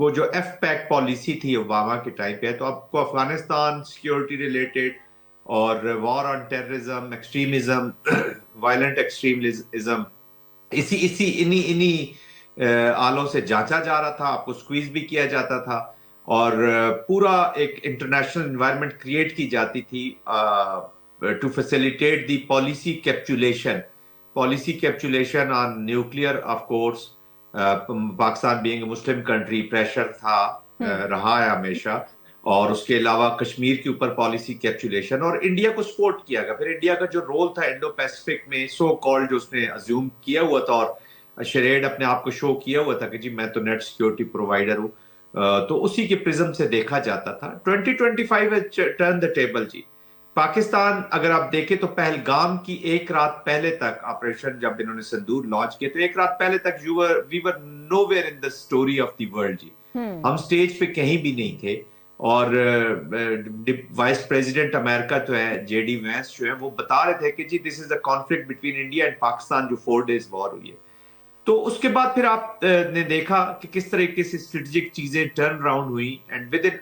وہ جو F pack policy تھی اوباما کے ٹائم پہ، تو آپ کو افغانستان سیکیورٹی ریلیٹڈ اور وار آن ٹیررزم، ایکسٹریمزم، وائلنٹ ایکسٹریمزم، انہی آلوں سے جانچا جا رہا تھا، آپ کو سکویز بھی کیا جاتا تھا، اور پورا ایک انٹرنیشنل انوائرمنٹ کریٹ کی جاتی تھی to facilitate the policy capitulation on nuclear. Of course Pakistan being a Muslim country pressure تھا، رہا ہے ہمیشہ، اور اس کے علاوہ کشمیر کے اوپر پالیسی کیپچولیشن، اور انڈیا کو سپورٹ کیا گیا. پھر انڈیا کا جو رول تھا انڈو پیسفک میں، سو کالڈ، جو اس نے ازیوم کیا ہوا تھا اور شریڈ اپنے آپ کو شو کیا ہوا تھا کہ جی میں تو نیٹ سیکیورٹی پرووائڈر ہوں، تو اسی کے پرزم سے دیکھا جاتا تھا. 2025 ٹرن دا ٹیبل جی. پاکستان اگر آپ دیکھیں تو پہلگام کی ایک رات پہلے تک آپریشن جب انہوں نے سندور لانچ کیا، تو ایک رات پہلے تک we were nowhere in the story of the world جی. ہم سٹیج پہ کہیں بھی نہیں تھے، اور وائس پریزیڈنٹ امریکہ تو ہے جے ڈی وینس جو ہے، وہ بتا رہے تھے کہ جی this is a conflict between India and Pakistan, جو 4 days وار ہوئی ہے. تو اس کے بعد پھر آپ نے دیکھا کہ کس طریقے سے اسٹریٹجک چیزیں ٹرن راؤنڈ ہوئی، and with in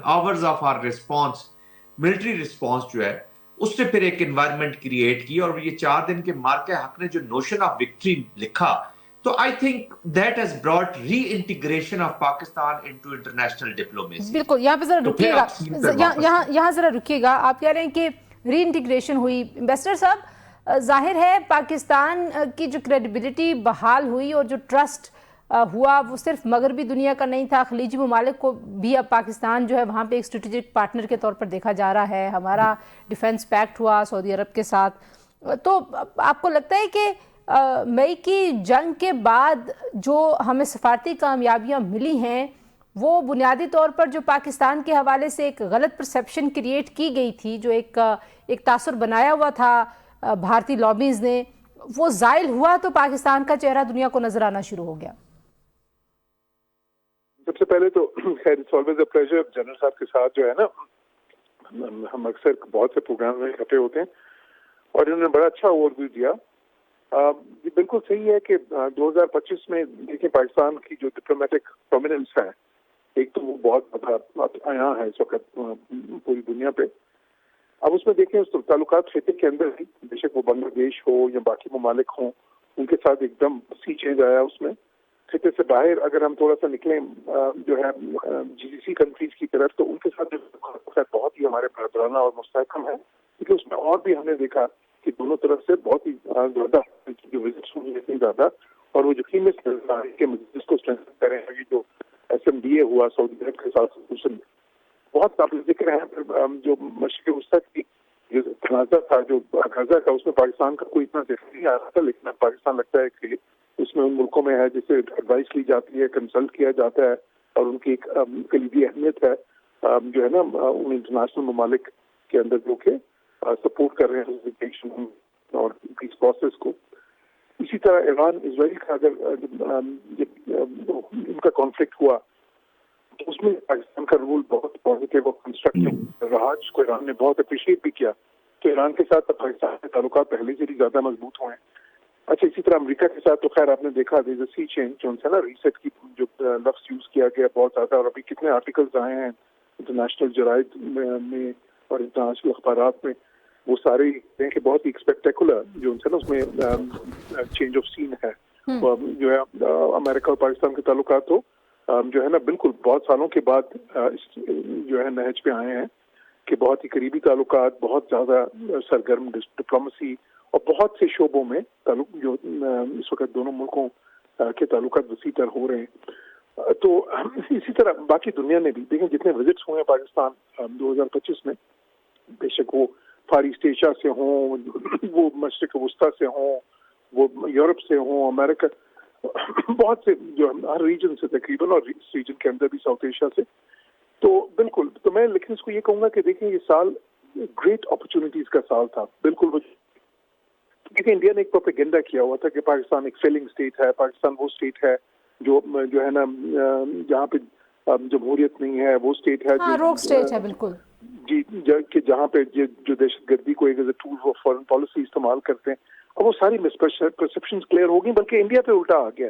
hours of our response, military response جو ہے، اس نے پھر ایک انوائرمنٹ کریٹ کی. اور یہ 4 دن کے مارکے حق نے جو نوشن آف وکٹری لکھا، تو I think that has brought reintegration of Pakistan into international diplomacy. بالکل، یہاں پہ ذرا رکیے گا، یہاں ذرا رکیے گا. آپ کہہ رہے ہیں کہ ری انٹیگریشن ہوئی. امبیسڈر صاحب، ظاہر ہے پاکستان کی جو کریڈیبلٹی بحال ہوئی اور جو ٹرسٹ ہوا، وہ صرف مغربی دنیا کا نہیں تھا، خلیجی ممالک کو بھی اب پاکستان جو ہے وہاں پہ ایک اسٹریٹجک پارٹنر کے طور پر دیکھا جا رہا ہے. ہمارا ڈیفنس پیکٹ ہوا سعودی عرب کے ساتھ. تو آپ کو لگتا ہے کہ مئی کی جنگ کے بعد جو ہمیں سفارتی کامیابیاں ملی ہیں، وہ بنیادی طور پر جو پاکستان کے حوالے سے ایک غلط پرسیپشن کریٹ کی گئی تھی، جو ایک تاثر بنایا ہوا تھا بھارتی لابیز نے، وہ زائل ہوا تو پاکستان کا چہرہ دنیا کو نظر آنا شروع ہو گیا؟ سب سے پہلے تو خیر it's always a pleasure general صاحب کے ساتھ جو ہے نا، ہم اکثر بہت سے پروگرام میں اکٹھے ہوتے ہیں، اور انہوں نے بڑا اچھا اوور ویو دیا. یہ بالکل صحیح ہے کہ 2025 میں دیکھیں پاکستان کی جو ڈپلومیٹک پرومیننس ہے، ایک تو وہ بہت زیادہ عیاں ہے اس وقت پوری دنیا پہ. اب اس میں دیکھیں اس تعلقات خطے کے اندر ہی، بے شک وہ بنگلہ دیش ہو یا باقی ممالک ہوں، ان کے ساتھ ایک دم سی چینج آیا اس میں. خطے سے باہر اگر ہم تھوڑا سا نکلیں جو ہے جی سی سی کنٹریز کی طرف، تو ان کے ساتھ بہت ہی ہمارے برادرانہ اور مستحکم ہے، کیونکہ اس میں اور بھی ہم نے دیکھا کہ دونوں طرف سے بہت ہی زیادہ جو وزٹس ہوئی اتنی زیادہ، اور وہ جو قیمت کے مجلس کو اسٹرینتھن کریں، جو ایس ایم ڈی اے ہوا سعودی عرب کے ساتھ بہت قابل ذکر ہے. جو مشرق وسطی کی جو تنازع تھا، جو غزہ کا، اس میں پاکستان کا کوئی اتنا ذکر نہیں آ رہا تھا، لیکن پاکستان لگتا ہے کہ اس میں ان ملکوں میں ہے جسے ایڈوائس لی جاتی ہے، کنسلٹ کیا جاتا ہے، اور ان کی ایک کلیدی اہمیت ہے جو ہے نا ان انٹرنیشنل ممالک کے اندر جو کہ سپورٹ کر رہے ہیں اور پیس پروسیس کو. اسی طرح ایران اسرائیل کا اگر ان کا کانفلکٹ ہوا تو اس میں پاکستان کا رول بہت پازیٹیو اور کنسٹرکٹیو رہا، جس کو ایران نے بہت اپریشیٹ بھی کیا. تو ایران کے ساتھ پاکستان کے تعلقات پہلے سے بھی زیادہ مضبوط ہوئے ہیں. اچھا، اسی طرح امریکہ کے ساتھ تو خیر آپ نے دیکھا سی چینج جو ہے نا، ریسیٹ کی جو لفظ یوز کیا گیا بہت زیادہ، اور ابھی کتنے آرٹیکلز آئے ہیں انٹرنیشنل جرائد میں اور انٹرنیشنل اخبارات میں، وہ سارے کہ بہت ہی اسپیکٹیکولر جو ہے نا اس میں چینج آف سین ہے. جو ہے امریکہ اور پاکستان کے تعلقات تو جو ہے نا بالکل بہت سالوں کے بعد جو ہے نہج پہ آئے ہیں کہ بہت ہی قریبی تعلقات، بہت زیادہ سرگرم ڈپلومیسی، اور بہت سے شعبوں میں تعلق جو اس وقت دونوں ملکوں کے تعلقات وسیع تر ہو رہے ہیں. تو اسی طرح باقی دنیا نے بھی دیکھیں جتنے وزٹس ہوئے ہیں پاکستان 2025 میں، بے شک وہ فار ایسٹ ایشیا سے ہوں، وہ مشرق وسطیٰ سے ہوں، وہ یورپ سے ہوں، امریکہ، بہت سے جو ہر ریجن سے تقریباً، اور اس ریجن کے اندر بھی ساؤتھ ایشیا سے. تو بالکل، تو میں لیکن اس کو یہ کہوں گا کہ دیکھیں یہ سال گریٹ اپرچونٹیز کا سال تھا. بالکل کیونکہ انڈیا نے ایک پروپیگنڈا کیا ہوا تھا کہ پاکستان ایک فیلنگ اسٹیٹ ہے، پاکستان وہ اسٹیٹ ہے جو ہے نا جہاں پہ جمہوریت نہیں ہے، وہ اسٹیٹ ہے روک اسٹیٹ ہے. بالکل جی، کہ جہاں پہ جو دہشت گردی کو ایک as a tool for foreign policy استعمال کرتے ہیں. اور وہ ساری مس پرسیپشنز کلیئر ہو گئی، بلکہ انڈیا پہ الٹا آ گیا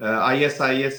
ISIS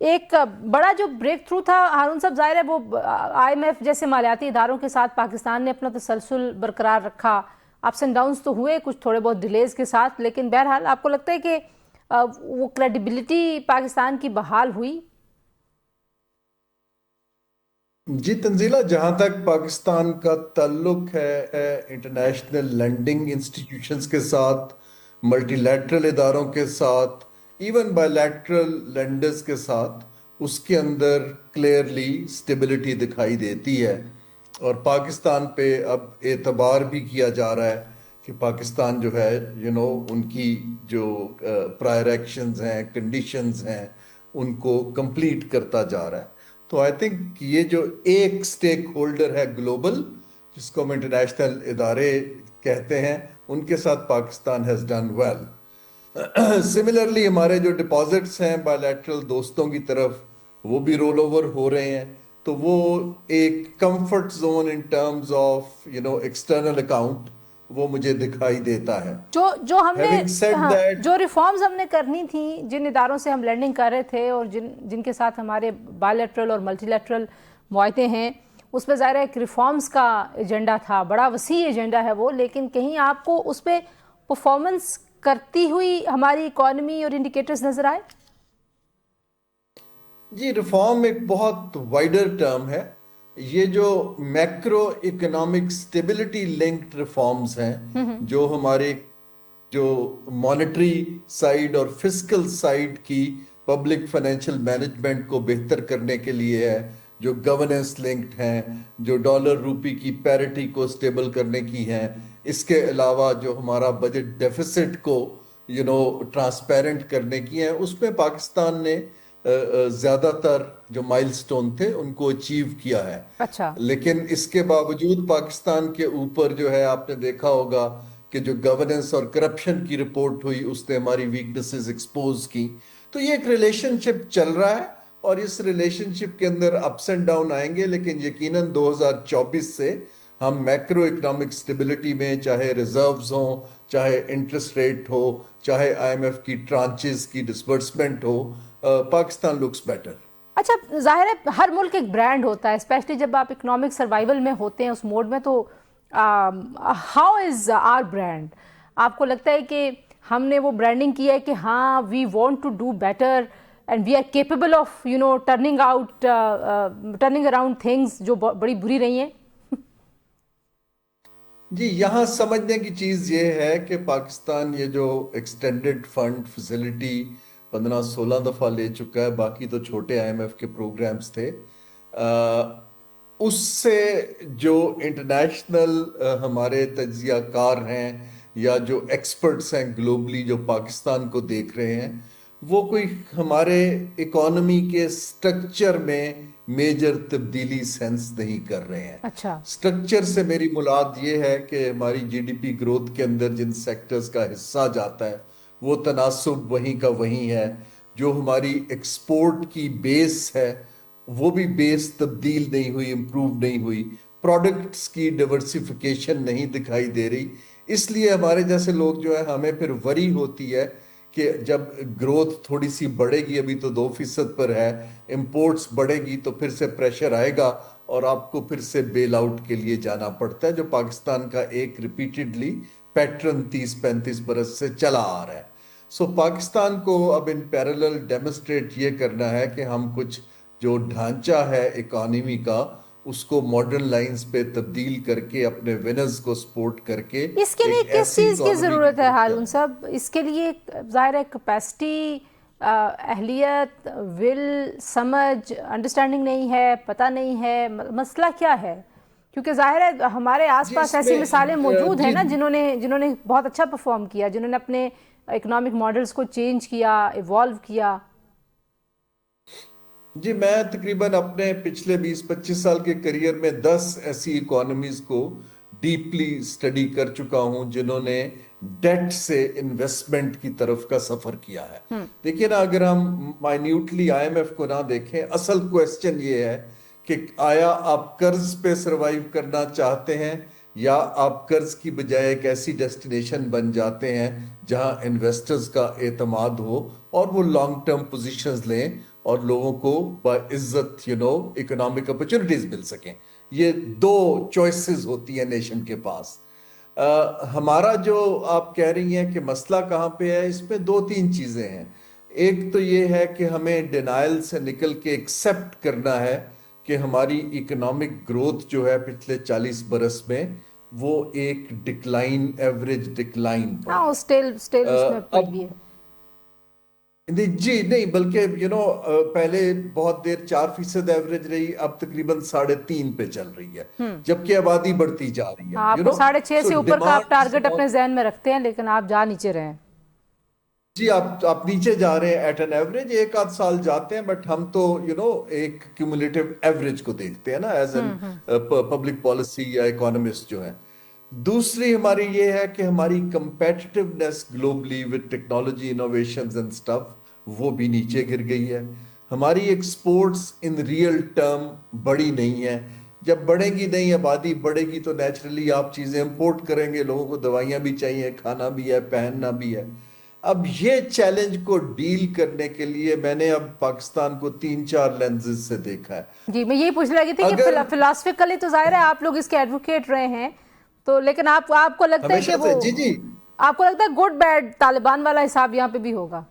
ایک بڑا جو بریک تھرو تھا ہارون صاحب، ظاہر ہے وہ IMF جیسے مالیاتی اداروں کے ساتھ پاکستان نے اپنا تسلسل برقرار رکھا. اپس اینڈ ڈاؤنس تو ہوئے کچھ تھوڑے بہت ڈیلیز کے ساتھ، لیکن بہرحال آپ کو لگتا ہے کہ وہ کریڈیبلٹی پاکستان کی بحال ہوئی؟ جی تنزیلہ، جہاں تک پاکستان کا تعلق ہے انٹرنیشنل لینڈنگ انسٹیٹیوشنز کے ساتھ، ملٹی لیٹرل اداروں کے ساتھ، ایون بائی لیٹرل لینڈرز کے ساتھ، اس کے اندر کلیئرلی سٹیبلٹی دکھائی دیتی ہے. اور پاکستان پہ اب اعتبار بھی کیا جا رہا ہے کہ پاکستان جو ہے ان کی جو پرائر ایکشنز ہیں، کنڈیشنز ہیں، ان کو کمپلیٹ کرتا جا رہا ہے. تو آئی تھنک یہ جو ایک سٹیک ہولڈر ہے گلوبل، جس کو ہم انٹرنیشنل ادارے کہتے ہیں، ان کے ساتھ Pakistan has done well. Similarly ہمارے جو ڈپازٹس ہیں بائی لیٹرل دوستوں کی طرف، وہ بھی رول اوور ہو رہے ہیں. تو وہ ایک comfort zone in terms of external account وہ مجھے دکھائی دیتا ہے. جو ہم نے Having said that, جو ریفارمز ہم نے کرنی تھیں، جن اداروں سے ہم لینڈنگ کر رہے تھے اور جن کے ساتھ ہمارے بائی لیٹرل اور ملٹی لیٹرل معاہدے ہیں، اس پہ ظاہر ہے ایک ریفارمز کا ایجنڈا تھا، بڑا وسیع ایجنڈا ہے وہ، لیکن کہیں آپ کو اس پہ پرفارمنس کرتی ہوئی ہماری اکانومی اور انڈیکیٹرز نظر آئے؟ جی ریفارم ایک بہت وائڈر ٹرم ہے. یہ جو macro economic stability linked reforms ہیں، جو ہمارے جو مانیٹری سائیڈ اور فسکل سائیڈ کی پبلک فائنینشیل مینجمنٹ کو بہتر کرنے کے لیے ہے، جو گورننس لنکڈ ہیں، جو ڈالر روپی کی پیرٹی کو سٹیبل کرنے کی ہیں. اس کے علاوہ جو ہمارا بجٹ ڈیفیسٹ کو ٹرانسپیرنٹ کرنے کی ہیں، اس میں پاکستان نے زیادہ تر جو مائل سٹون تھے ان کو اچیو کیا ہے. اچھا. لیکن اس کے باوجود پاکستان کے اوپر جو ہے، آپ نے دیکھا ہوگا کہ جو گورننس اور کرپشن کی رپورٹ ہوئی، اس نے ہماری ویکنسز ایکسپوز کی. تو یہ ایک ریلیشن شپ چل رہا ہے، اور اس ریلیشن شپ کے اندر اپس اینڈ ڈاؤن آئیں گے، لیکن یقیناً 2024 سے ہم میکرو اکنامک سٹیبلٹی میں، چاہے ریزروز ہوں، چاہے انٹرسٹ ریٹ ہو، چاہے IMF کی ٹرانچز کی ڈسبرسمنٹ ہو، پاکستان لکس بیٹر. اچھا، ظاہر ہے ہر ملک ایک برانڈ ہوتا ہے، اسپیشلی جب آپ اکنامک سروائیول میں ہوتے ہیں اس موڈ میں. تو ہاؤ از آر برانڈ؟ آپ کو لگتا ہے کہ ہم نے وہ برانڈنگ کی ہے کہ ہاں we want to do better and we are capable of turning around things جو بڑی بری رہی ہیں؟ جی یہاں سمجھنے کی چیز یہ ہے کہ پاکستان یہ جو ایکسٹینڈڈ فنڈ فیسلٹی 15-16 دفعہ لے چکا ہے، باقی تو چھوٹے IMF کے پروگرامز تھے. اس سے جو انٹرنیشنل ہمارے تجزیہ کار ہیں یا جو ایکسپرٹس ہیں گلوبلی جو پاکستان کو دیکھ رہے ہیں، وہ کوئی ہمارے اکانومی کے سٹرکچر میں میجر تبدیلی سینس نہیں کر رہے ہیں. اچھا. سٹرکچر سے میری مراد یہ ہے کہ ہماری GDP گروتھ کے اندر جن سیکٹرز کا حصہ جاتا ہے وہ تناسب وہیں کا وہیں ہے. جو ہماری ایکسپورٹ کی بیس ہے وہ بھی بیس تبدیل نہیں ہوئی، امپروو نہیں ہوئی. پروڈکٹس کی ڈیورسیفیکیشن نہیں دکھائی دے رہی. اس لیے ہمارے جیسے لوگ جو ہے، ہمیں پھر وری ہوتی ہے کہ جب گروتھ تھوڑی سی بڑھے گی، ابھی تو 2% پر ہے، امپورٹس بڑھے گی تو پھر سے پریشر آئے گا اور آپ کو پھر سے بیل آؤٹ کے لیے جانا پڑتا ہے، جو پاکستان کا ایک ریپیٹڈلی پیٹرن 30-35 برس سے چلا آ رہا ہے. سو پاکستان کو اب ان پیرالل ڈیمونسٹریٹ یہ کرنا ہے کہ ہم کچھ جو ڈھانچہ ہے اکانومی کا، اس کو ماڈرن لائنز پہ تبدیل کر کے اپنے ونرز کو سپورٹ کر کے. اس کے لیے کس چیز کی ضرورت ہے ہارون صاحب؟ اس کے لیے ظاہر ہے کیپیسٹی، اہلیت، ول، سمجھ، انڈرسٹینڈنگ نہیں ہے، پتہ نہیں ہے، مسئلہ کیا ہے؟ کیونکہ ظاہر ہے ہمارے آس پاس ایسی مثالیں موجود ہیں نا جنہوں نے بہت اچھا پرفارم کیا، جنہوں نے اپنے اکنامک ماڈلز کو چینج کیا، ایوالو کیا. جی میں تقریباً اپنے پچھلے 20-25 سال کے کریئر میں 10 ایسی اکانومیز کو ڈیپلی اسٹڈی کر چکا ہوں جنہوں نے ڈیٹ سے انویسٹمنٹ کی طرف کا سفر کیا ہے. دیکھیں نا، اگر ہم مائنیوٹلی IMF کو نہ دیکھیں، اصل کویسچن یہ ہے کہ آیا آپ قرض پہ سروائیو کرنا چاہتے ہیں، یا آپ قرض کی بجائے ایک ایسی ڈیسٹینیشن بن جاتے ہیں جہاں انویسٹرز کا اعتماد ہو اور وہ لانگ ٹرم پوزیشنز لیں اور لوگوں کو باعزت اکنامک اپرچونٹیز مل سکیں. یہ دو چوائسز ہوتی ہیں نیشن کے پاس. ہمارا جو آپ کہہ رہی ہیں کہ مسئلہ کہاں پہ ہے، اس میں 2-3 چیزیں ہیں. ایک تو یہ ہے کہ ہمیں ڈینائل سے نکل کے ایکسیپٹ کرنا ہے کہ ہماری اکنامک گروتھ جو ہے پچھلے 40 برس میں وہ ایک ڈکلائن، ایوریج ڈکلائن پر ہاں اسٹیل اس میں پڑ بھی ہے. جی نہیں، بلکہ پہلے بہت دیر 4% ایوریج رہی، اب تقریباً 3.5 پہ چل رہی ہے، جبکہ آبادی بڑھتی جا رہی ہے. آپ کو 6.5 سے اوپر کا آپ ٹارگٹ اپنے ذہن میں رکھتے ہیں، لیکن آپ جا نیچے رہے ہیں. جی آپ نیچے جا رہے ہیں ایٹ این ایوریج، 1-8 سال جاتے ہیں، بٹ ہم تو ایک کیومولیٹو ایوریج کو دیکھتے ہیں نا ایز این پبلک پالیسی یا اکانومسٹ جو ہیں. دوسری ہماری یہ ہے کہ ہماری competitiveness globally with technology innovations and stuff وہ بھی نیچے گر گئی ہے. ہماری ایکسپورٹس ان ریئل ٹرم بڑی نہیں ہے. جب بڑھے گی نہیں، آبادی بڑھے گی تو نیچرلی آپ چیزیں امپورٹ کریں گے، لوگوں کو دوائیاں بھی چاہیے، کھانا بھی ہے، پہننا بھی ہے. اب یہ چیلنج کو ڈیل کرنے کے لیے میں نے اب پاکستان کو 3-4 لینزز سے دیکھا ہے. جی میں یہی پوچھ رہی تھی کہ فلاسفیکلی تو ظاہر ہے آپ لوگ اس کے ایڈوکیٹ رہے ہیں، تو لیکن آپ کو لگتا ہے کہ وہ جی آپ کو لگتا ہے گڈ بیڈ طالبان والا حساب یہاں پہ بھی ہوگا؟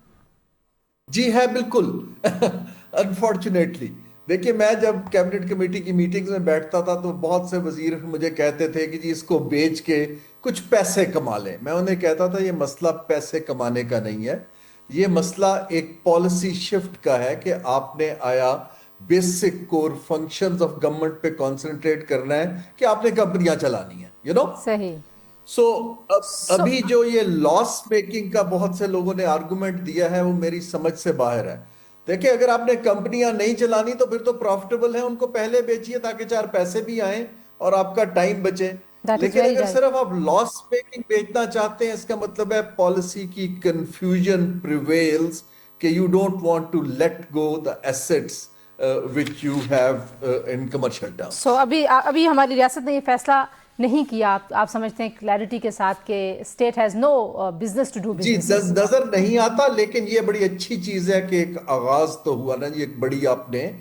جی ہے بالکل. انفارچونیٹلی دیکھیے، میں جب کیبنٹ کمیٹی کی میٹنگز میں بیٹھتا تھا تو بہت سے وزیر مجھے کہتے تھے کہ جی اس کو بیچ کے کچھ پیسے کما لیں. میں انہیں کہتا تھا یہ مسئلہ پیسے کمانے کا نہیں ہے، یہ مسئلہ ایک پالیسی شفٹ کا ہے کہ آپ نے آیا basic core functions of government پہ کانسنٹریٹ کرنا ہے کہ آپ نے کمپنیاں چلانی ہیں. صحیح. سو ابھی جو یہ لاس میکنگ کا بہت سے لوگوں نے آرگومنٹ دیا ہے وہ میری سمجھ سے باہر ہے. دیکھیں، اگر آپ نے کمپنیاں نہیں چلانی تو پھر تو پروفٹیبل ہیں، ان کو پہلے بیچیے تاکہ 4 پیسے بھی آئیں اور آپ کا ٹائم بچے. لیکن اگر صرف آپ لاس میکنگ بیچنا چاہتے ہیں، اس کا مطلب ہے پالیسی کی کنفیوژن پریویلز کہ you don't want to let go the assets which you have in commercial terms. So ابھی ہماری ریاست نے یہ فیصلہ نہیں کیا، آپ سمجھتے ہیں کلیئرٹی کے ساتھ کہ state has no business to do business? جی نظر نہیں آتا، لیکن یہ بڑی اچھی چیز ہے کہ ایک آغاز تو ہوا نا جی، ایک بڑی آپ نے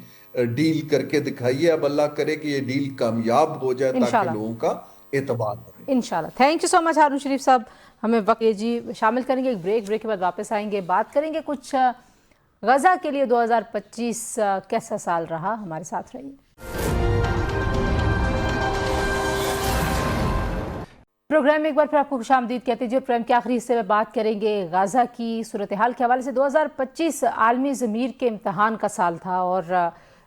ڈیل کر کے دکھائی ہے. اب اللہ کرے کہ یہ ڈیل کامیاب ہو جائے تاکہ لوگوں کا اعتبار بڑھے انشاءاللہ. تھینک یو سو مچ ہارون شریف صاحب. ہمیں وقت جی شامل کریں گے ایک بریک کے بعد واپس آئیں گے، بات کریں گے کچھ غزہ کے لیے 2025 کیسا سال رہا. ہمارے ساتھ رہیے. پروگرام میں ایک بار پھر آپ کو خوش آمدید کہتے ہیں. جو پروگرام کے آخری حصے میں بات کریں گے غزہ کی صورتحال کے حوالے سے. 2025 عالمی ضمیر کے امتحان کا سال تھا، اور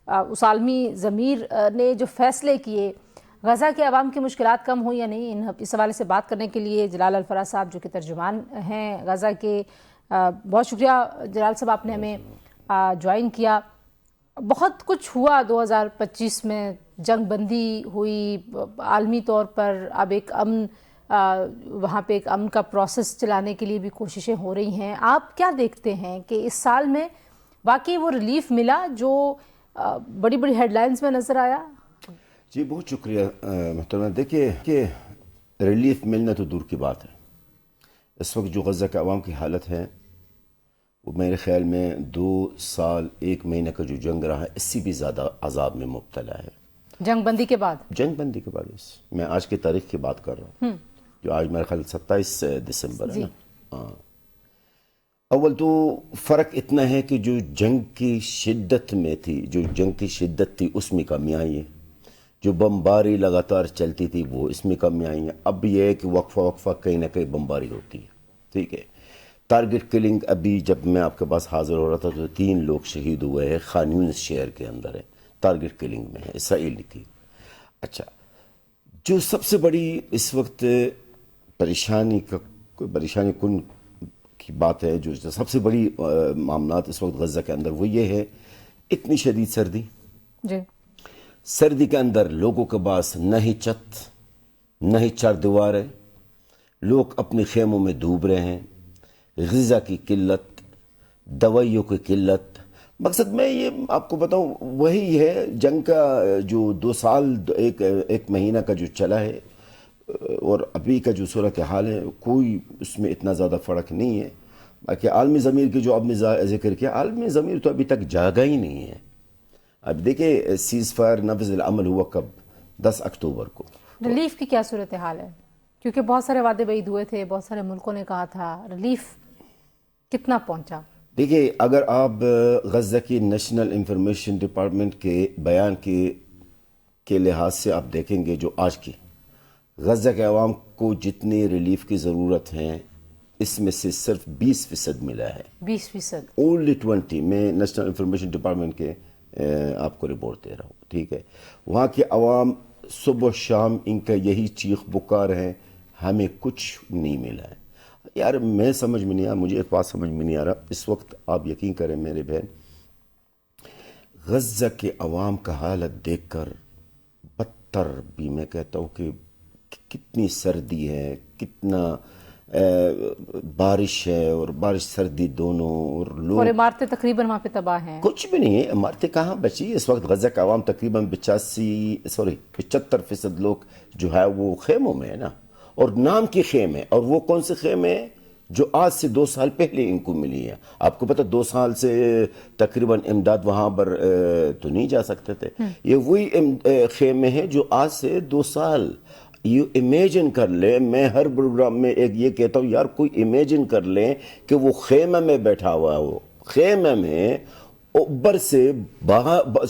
اس عالمی ضمیر نے جو فیصلے کیے، غزہ کے عوام کی مشکلات کم ہوئی یا نہیں، اس حوالے سے بات کرنے کے لیے جلال الفراز صاحب جو کہ ترجمان ہیں غزہ کے، بہت شکریہ جلال صاحب، آپ نے ہمیں جوائن کیا. بہت کچھ ہوا 2025 میں، جنگ بندی ہوئی عالمی طور پر، اب ایک امن وہاں پہ ایک امن کا پروسیس چلانے کے لیے بھی کوششیں ہو رہی ہیں. آپ کیا دیکھتے ہیں کہ اس سال میں واقعی وہ ریلیف ملا جو بڑی بڑی ہیڈ لائنز میں نظر آیا؟ جی بہت شکریہ محترمہ. دیکھیے کہ ریلیف ملنا تو دور کی بات ہے. اس وقت جو غزہ کے عوام کی حالت ہے وہ میرے خیال میں 2 سال 1 مہینہ کا جو جنگ رہا ہے اس سے بھی زیادہ عذاب میں مبتلا ہے. جنگ بندی کے بعد میں آج کی تاریخ کی بات کر رہا ہوں، جو آج میرے خیال 27 دسمبر ہے نا. اول تو فرق اتنا ہے کہ جو جنگ کی شدت میں تھی، جو جنگ کی شدت تھی اس میں کمی آئی ہے. جو بمباری لگاتار چلتی تھی وہ اس میں کمی آئی ہیں. اب یہ ہے کہ وقفہ کہیں نہ کہیں بمباری ہوتی ہے. ٹھیک ہے. ٹارگٹ کلنگ ابھی جب میں آپ کے پاس حاضر ہو رہا تھا تو 3 لوگ شہید ہوئے ہیں خان یونس شہر کے اندر ہے، ٹارگٹ کلنگ میں ہے، اسرائیل نے کی. اچھا، جو سب سے بڑی اس وقت پریشانی کن کی بات ہے، جو سب سے بڑی معاملات اس وقت غزہ کے اندر، وہ یہ ہے اتنی شدید سردی. جی، سردی کے اندر لوگوں کے پاس نہ ہی چھت نہ ہی 4 دیوار ہے، لوگ اپنے خیموں میں ڈوب رہے ہیں. غذا کی قلت، دوائیوں کی قلت. مقصد میں یہ آپ کو بتاؤں وہی ہے جنگ کا جو 2 سال 1 مہینہ کا جو چلا ہے اور ابھی کا جو صورت حال ہے، کوئی اس میں اتنا زیادہ فرق نہیں ہے. باقی عالمی ضمیر کی جو آپ نے ذکر کیا، عالمی ضمیر تو ابھی تک جاگا ہی نہیں ہے. اب دیکھیں سیز فائر نفذ العمل ہوا کب؟ 10 اکتوبر کو. ریلیف کی کیا صورتحال ہے؟ کیونکہ بہت سارے وعدے بعید ہوئے تھے، بہت سارے ملکوں نے کہا تھا، ریلیف کتنا پہنچا؟ دیکھیے اگر آپ غزہ کی نیشنل انفارمیشن ڈپارٹمنٹ کے بیان کے لحاظ سے آپ دیکھیں گے، جو آج کی غزہ کے عوام کو جتنی ریلیف کی ضرورت ہے اس میں سے صرف 20% ملا ہے. 20%؟ اونلی 20. میں نیشنل انفارمیشن ڈپارٹمنٹ کے آپ کو رپورٹ دے رہا ہوں، ٹھیک ہے. وہاں کے عوام صبح و شام ان کا یہی چیخ پکار ہے، ہمیں کچھ نہیں ملا ہے. یار میں سمجھ میں نہیں آ مجھے ایک بات سمجھ میں نہیں آ رہا اس وقت. آپ یقین کریں میرے بہن، غزہ کے عوام کا حالت دیکھ کر بدتر بھی میں کہتا ہوں کہ کتنی سردی ہے، کتنا بارش ہے، اور بارش سردی دونوں، اور لوگ، اور عمارتیں تقریباً وہاں پہ تباہ ہیں. کچھ بھی نہیں ہے. عمارتیں کہاں بچی اس وقت؟ غزہ کا عوام تقریباً 75% لوگ جو ہے وہ خیموں میں ہے نا، اور نام کی خیمے. اور وہ کون سے خیمے ہیں؟ جو آج سے 2 سال پہلے ان کو ملی ہے. آپ کو پتہ 2 سال سے تقریباً امداد وہاں پر تو نہیں جا سکتے تھے. یہ وہی خیمے ہیں جو آج سے 2 سال. یہ امیجن کر لیں، میں ہر پروگرام میں ایک یہ کہتا ہوں یار کوئی امیجن کر لیں کہ وہ خیمے میں بیٹھا ہوا ہو، خیمے میں اوپر سے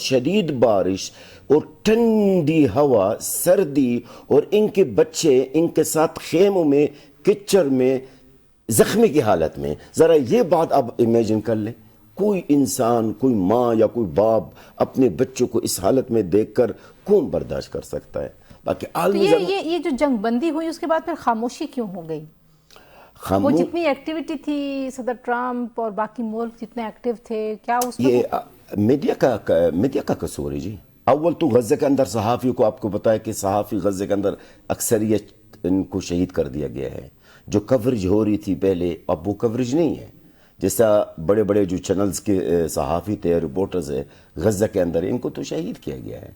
شدید بارش اور ٹھنڈی ہوا، سردی، اور ان کے بچے ان کے ساتھ خیموں میں کچڑ میں زخمی کی حالت میں. ذرا یہ بات آپ امیجن کر لیں. کوئی انسان، کوئی ماں یا کوئی باپ اپنے بچوں کو اس حالت میں دیکھ کر کون برداشت کر سکتا ہے؟ باقی عالمی یہ جو جنگ بندی ہوئی اس کے بعد پھر خاموشی کیوں ہو گئی؟ وہ جتنی ایکٹیویٹی تھی، صدر ٹرمپ اور باقی ملک جتنے ایکٹیو تھے، کیا اس میں یہ میڈیا کا قصور ہے جی. اول تو غزہ کے اندر صحافیوں کو آپ کو پتا ہے کہ صحافی غزہ کے اندر اکثریت ان کو شہید کر دیا گیا ہے. جو کوریج ہو رہی تھی پہلے اب وہ کوریج نہیں ہے. جیسا بڑے بڑے جو چینلز کے صحافی تھے، رپورٹرز ہیں غزہ کے اندر، ان کو تو شہید کیا گیا ہے.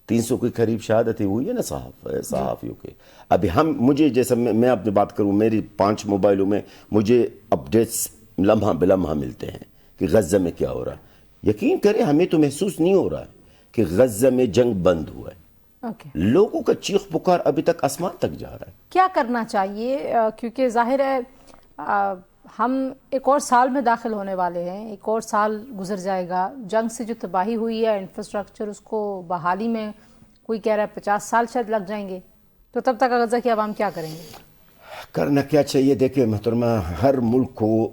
300 کے قریب شہادتیں ہوئی ہے نا صحافیوں کے. ابھی مجھے جیسا میں اپنی بات کروں، میری 5 موبائلوں میں مجھے اپڈیٹس لمحہ بلمحہ ملتے ہیں کہ غزہ میں کیا ہو رہا ہے. یقین کریں ہمیں تو محسوس نہیں ہو رہا ہے کہ غزہ میں جنگ بند ہوا ہے. لوگوں کا چیخ پکار ابھی تک آسمان تک جا رہا ہے. کیا کرنا چاہیے؟ کیونکہ ظاہر ہے ہم ایک اور سال میں داخل ہونے والے ہیں، ایک اور سال گزر جائے گا. جنگ سے جو تباہی ہوئی ہے انفراسٹرکچر، اس کو بحالی میں کوئی کہہ رہا ہے 50 سال شاید لگ جائیں گے. تو تب تک غزہ کی عوام کیا کریں گے؟ کرنا کیا چاہیے؟ دیکھیں محترمہ، ہر ملک کو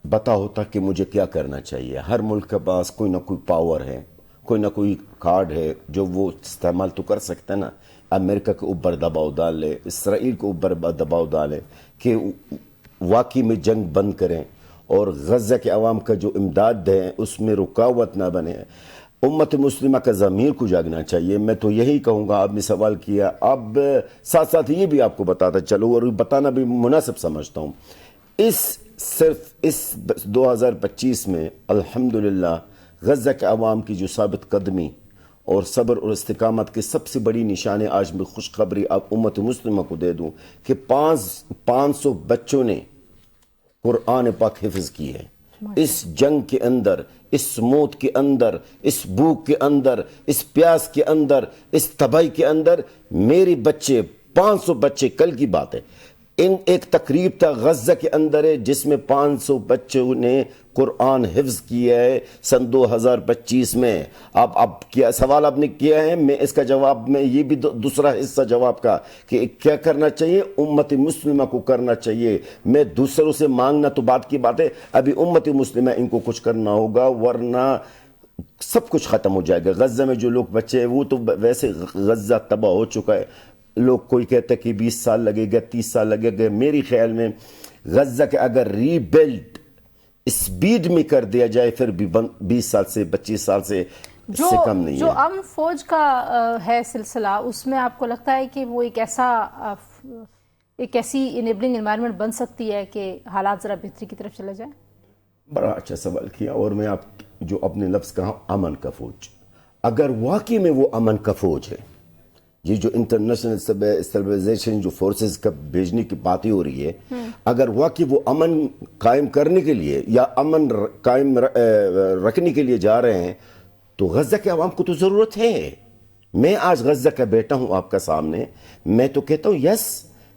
پتا ہوتا کہ مجھے کیا کرنا چاہیے. ہر ملک کے پاس کوئی نہ کوئی پاور ہے، کوئی نہ کوئی کارڈ ہے جو وہ استعمال تو کر سکتا ہے نا. امریکہ کے اوپر دباؤ ڈال لے، اسرائیل کے اوپر دباؤ ڈالے کہ واقعی میں جنگ بند کریں، اور غزہ کے عوام کا جو امداد ہے اس میں رکاوٹ نہ بنے. امت مسلمہ کا ضمیر کو جاگنا چاہیے. میں تو یہی کہوں گا، آپ نے سوال کیا، اب ساتھ ساتھ یہ بھی آپ کو بتاتا چلو، اور بتانا بھی مناسب سمجھتا ہوں، صرف اس 2025 میں الحمدللہ غزہ کے عوام کی جو ثابت قدمی اور صبر اور استقامت کی سب سے بڑی نشانی، آج میں خوشخبری آپ امت مسلمہ کو دے دوں کہ 500 بچوں نے قرآن پاک حفظ کی ہے. اس جنگ کے اندر، اس موت کے اندر، اس بھوک کے اندر، اس پیاس کے اندر، اس تباہی کے اندر میرے بچے 500 بچے، کل کی بات ہے، ایک تقریب تھا غزہ کے اندر ہے جس میں 500 بچوں نے قرآن حفظ کیا ہے سن 2025 میں. اب کیا سوال آپ نے کیا ہے، میں اس کا جواب میں یہ بھی دوسرا حصہ جواب کا کہ کیا کرنا چاہیے، امت مسلمہ کو کرنا چاہیے. میں دوسروں سے مانگنا تو بات کی بات ہے، ابھی امت مسلمہ ان کو کچھ کرنا ہوگا، ورنہ سب کچھ ختم ہو جائے گا. غزہ میں جو لوگ بچے ہیں وہ تو ویسے غزہ تباہ ہو چکا ہے. لوگ کوئی کہتے ہیں کہ 20 سال لگے گا، 30 سال لگے گا. میری خیال میں غزہ کے اگر ری بلڈ اسپیڈ میں کر دیا جائے پھر بھی 20 سال سے 25 سال سے کم نہیں ہے. جو ام فوج کا ہے سلسلہ، اس میں آپ کو لگتا ہے کہ وہ ایک ایسی انیبلنگ انوائرمنٹ بن سکتی ہے کہ حالات ذرا بہتری کی طرف چلا جائے؟ بڑا اچھا سوال کیا. اور میں آپ جو اپنے لفظ کہا امن کا فوج، اگر واقعی میں وہ امن کا فوج ہے، یہ جو انٹرنیشنل اسٹیبلائزیشن جو فورسز کا بھیجنے کی باتیں ہو رہی ہے، اگر واقعی وہ امن قائم کرنے کے لیے یا امن قائم رکھنے کے لیے جا رہے ہیں تو غزہ کے عوام کو تو ضرورت ہے. میں آج غزہ کا بیٹا ہوں آپ کا سامنے، میں تو کہتا ہوں یس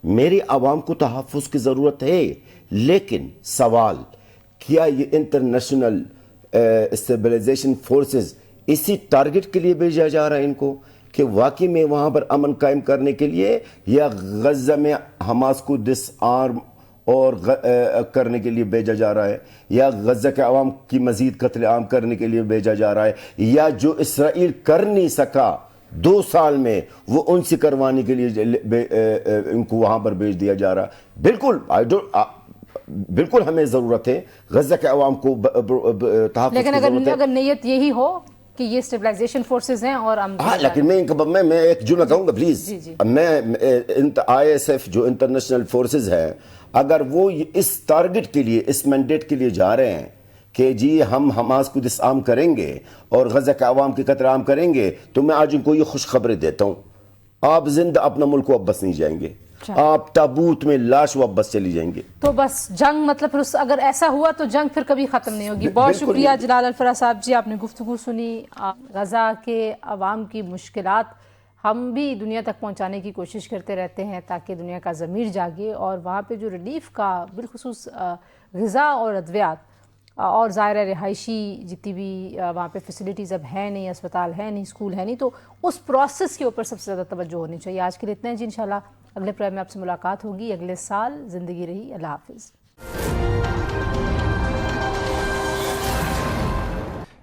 میری عوام کو تحفظ کی ضرورت ہے، لیکن سوال کیا یہ انٹرنیشنل اسٹیبلائزیشن فورسز اسی ٹارگٹ کے لیے بھیجا جا رہا ہے ان کو کہ واقعی میں وہاں پر امن قائم کرنے کے لیے، یا غزہ میں حماس کو ڈس آرم اور کرنے کے لیے بھیجا جا رہا ہے، یا غزہ کے عوام کی مزید قتل عام کرنے کے لیے بھیجا جا رہا ہے، یا جو اسرائیل کر نہیں سکا 2 سال میں وہ ان سے کروانے کے لیے ان کو وہاں پر بھیج دیا جا رہا ہے. بالکل ہمیں ضرورت ہے غزہ کے عوام کو تحفظ کی ضرورت ہے، لیکن اگر نیت یہی ہو کہ یہ اسٹیبلائزیشن فورسز ہیں اور لیکن میں ایک جملہ کہوں گا پلیز. میں ISF جو انٹرنیشنل فورسز ہے، اگر وہ اس ٹارگٹ کے لیے، اس مینڈیٹ کے لیے جا رہے ہیں کہ جی ہم حماس کو ڈسارم کریں گے اور غزہ کے عوام کی قتل عام کریں گے، تو میں آج ان کو یہ خوش خبریں دیتا ہوں، آپ زندہ اپنا ملک واپس نہیں جائیں گے، آپ تابوت میں لاش واپس چلی جائیں گے. تو بس جنگ مطلب پھر اگر ایسا ہوا تو جنگ پھر کبھی ختم نہیں ہوگی. بہت شکریہ جلال الفراز صاحب جی، آپ نے گفتگو سنی. غزہ کے عوام کی مشکلات ہم بھی دنیا تک پہنچانے کی کوشش کرتے رہتے ہیں تاکہ دنیا کا ضمیر جاگے، اور وہاں پہ جو ریلیف کا بالخصوص غذا اور ادویات اور ظاہر رہائشی جتنی بھی وہاں پہ فیسلٹیز اب ہیں نہیں، اسپتال ہے نہیں، اسکول ہے نہیں، تو اس پروسیس کے اوپر سب سے زیادہ توجہ ہونی چاہیے. آج کے لیے اتنا ہے جی، انشاءاللہ اگلے پروگرام میں آپ سے ملاقات ہوگی اگلے سال. زندگی رہی. اللہ حافظ.